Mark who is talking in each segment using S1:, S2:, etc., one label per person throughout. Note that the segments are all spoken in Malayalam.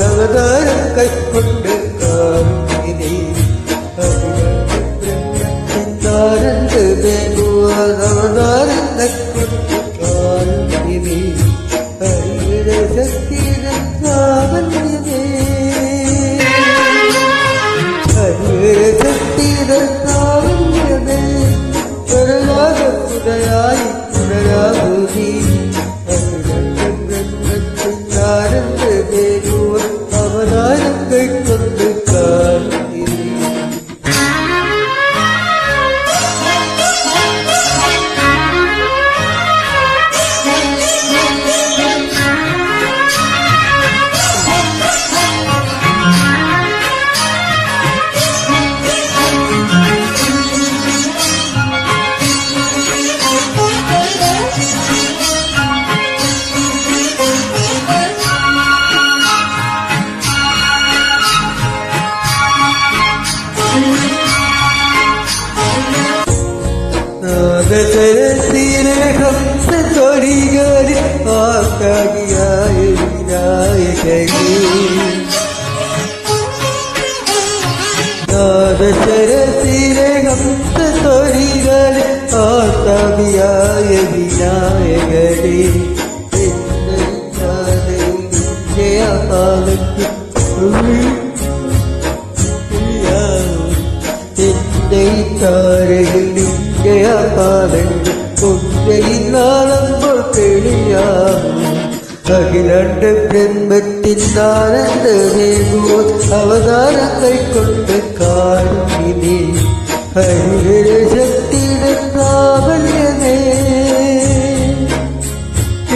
S1: അവതാരം കൈക്കൊണ്ട് കാരുണ്യനേ അവതാരം കൈക്കൊണ്ട് കാരുണ്യനേ ഹരിഹരശക്തിരത്നാവല്യമേ ഹരിഹരശക്തിരത്നാവല്യമേ പരലോകത്തുടയായി പുനരാകുതി അവതാരങ്ങൾ കൊണ്ട് കാരുണ്യനേ ഹംസത്തൊടികളിൽ ആകാകിയായ വിനായകനേ നാദശരത്തിലെ ഹംസത്തൊടികളിൽ ആകാകിയായ വിനായകനേ കൊണ്ടയിലാളമ്പോൾ തെളിയാകും അഖിലാണ്ട് ബ്രഹ്മത്തിൻ ആനന്ദമേകുവോ അവതാരങ്ങൾ കൊണ്ട് കാരുണ്യനേ ഹരിഹരശക്തിയുടെ പ്രാബല്യമേ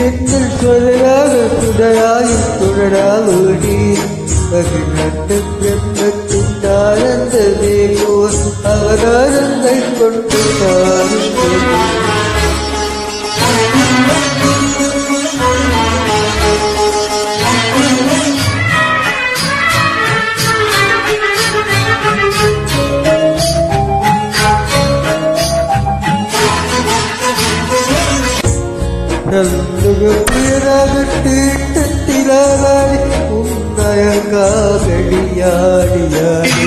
S1: എന്നിൽ സ്വരാഗതുടയായി തുടരാവൂടി അഖിലാണ്ട് ബ്രഹ്മത്തിൻ ആനന്ദമേകുവോ അവതാരങ്ങൾ കൊണ്ട് കാരുണ്യനേ പ്രിയരാഗട്ടീട്ടത്തിലാടി ഉന്നയകാകടിയാടിയാടി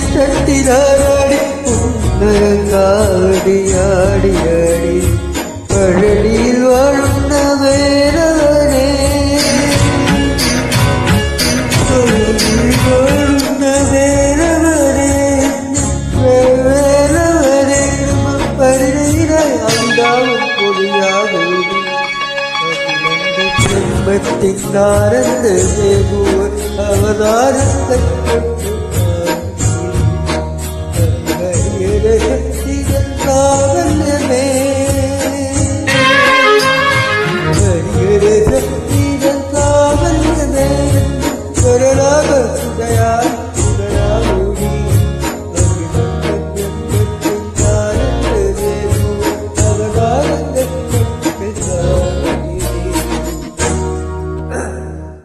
S1: പ്രിയരാഗട്ടീട്ടത്തിലാടി ഉന്നയകാകടിയാടിയാടി പഴനിയിൽ വാഴുന്ന വേരവനേ ബ്രഹ്മത്തിനാനന്ദമേകുവ അവതാരങ്ങൾ